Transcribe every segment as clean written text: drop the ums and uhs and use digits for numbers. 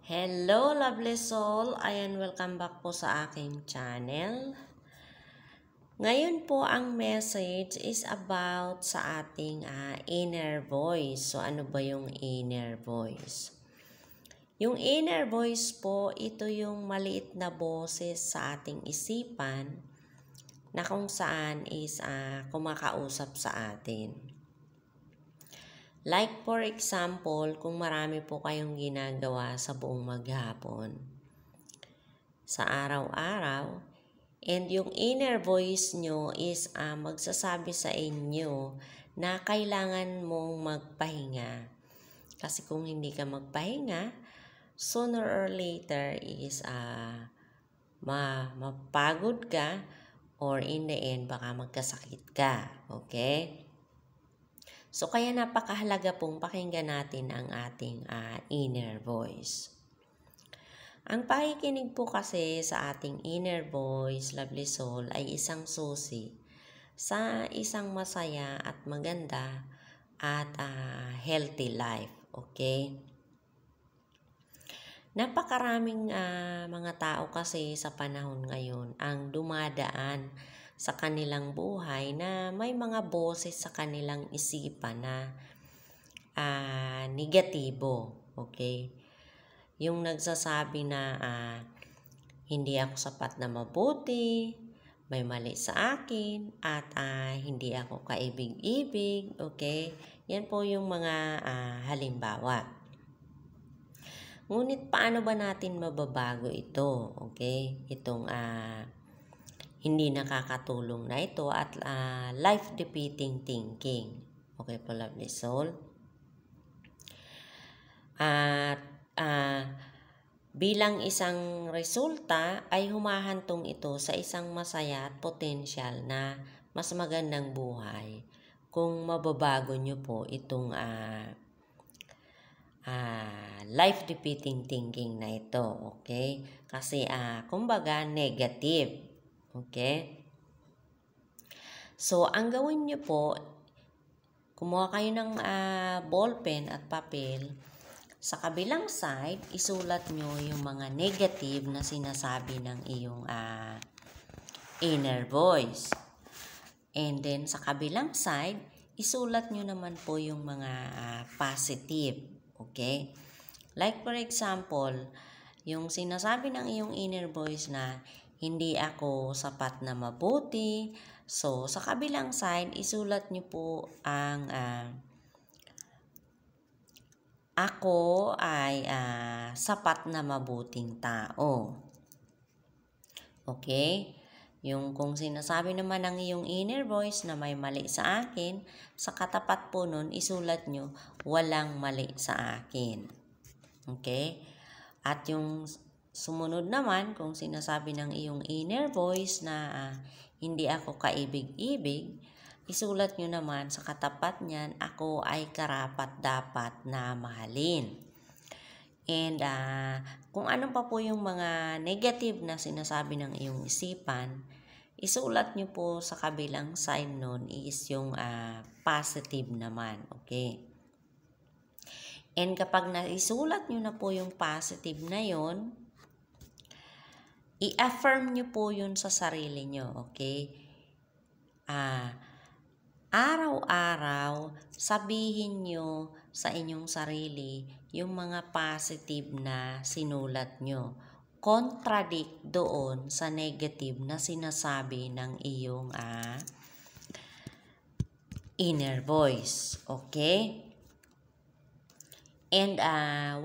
Hello, lovely soul! Ayan, welcome back po sa aking channel. Ngayon po ang message is about sa ating inner voice. So, ano ba yung inner voice? Yung inner voice po, ito yung maliit na boses sa ating isipan na kung saan is kumakausap sa atin. Like for example, kung marami po kayong ginagawa sa buong maghapon, sa araw-araw, and yung inner voice nyo is magsasabi sa inyo na kailangan mong magpahinga. Kasi kung hindi ka magpahinga, sooner or later is mapagod ka or in the end baka magkasakit ka. Okay? So, kaya napakahalaga pong pakinggan natin ang ating inner voice. Ang pakikinig po kasi sa ating inner voice, lovely soul, ay isang susi sa isang masaya at maganda at healthy life. Okay? Napakaraming mga tao kasi sa panahon ngayon ang dumadaan sa kanilang buhay na may mga boses sa kanilang isipan na negatibo, okay? Yung nagsasabi na hindi ako sapat na mabuti, may mali sa akin, at hindi ako kaibig-ibig, okay? Yan po yung mga halimbawa. Ngunit paano ba natin mababago ito, okay? Itong hindi nakakatulong na ito at life-defeating thinking. Okay po, lovely soul? At bilang isang resulta ay humahantong ito sa isang masaya at potensyal na mas magandang buhay kung mababago nyo po itong life-defeating thinking na ito. Okay? Kasi kumbaga negative. Okay? So, ang gawin nyo po, kumuha kayo ng ballpen at papel. Sa kabilang side, isulat nyo yung mga negative na sinasabi ng iyong inner voice. And then, sa kabilang side, isulat nyo naman po yung mga positive. Okay? Like for example, yung sinasabi ng iyong inner voice na hindi ako sapat na mabuti. So, sa kabilang side, isulat nyo po ang ako ay sapat na mabuting tao. Okay? Yung kung sinasabi naman ng iyong inner voice na may mali sa akin, sa katapat po nun, isulat nyo, walang mali sa akin. Okay? At yung sumunod naman, kung sinasabi ng iyong inner voice na hindi ako kaibig-ibig, isulat nyo naman sa katapat niyan, ako ay karapat-dapat na mahalin. And kung ano pa po yung mga negative na sinasabi ng iyong isipan, isulat nyo po sa kabilang side nun is yung positive naman. Okay? And kapag naisulat nyo na po yung positive na yon, i-affirm nyo po yun sa sarili nyo. Okay? Araw-araw, sabihin nyo sa inyong sarili yung mga positive na sinulat nyo. Contradict doon sa negative na sinasabi ng iyong inner voice. Okay? And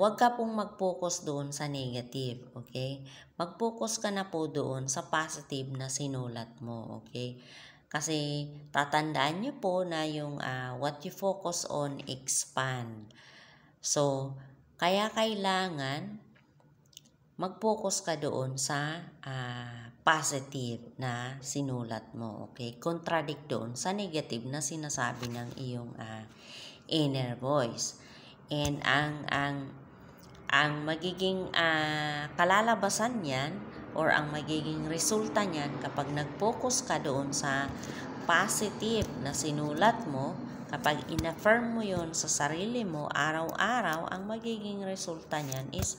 wag ka pong mag-focus doon sa negative, okay? Mag-focus ka na po doon sa positive na sinulat mo, okay? Kasi tatandaan nyo po na yung what you focus on, expand. So, kaya kailangan mag-focus ka doon sa positive na sinulat mo, okay? Contradict doon sa negative na sinasabi ng iyong inner voice. And ang magiging kalalabasan niyan or ang magiging resulta niyan kapag nag-focus ka doon sa positive na sinulat mo, kapag in-affirm mo yon sa sarili mo araw-araw, ang magiging resulta niyan is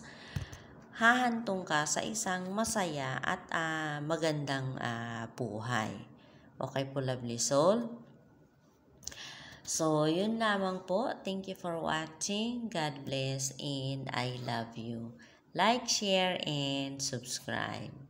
hahantong ka sa isang masaya at magandang buhay. Okay po, lovely soul? So, yun lamang po. Thank you for watching. God bless and I love you. Like, share, and subscribe.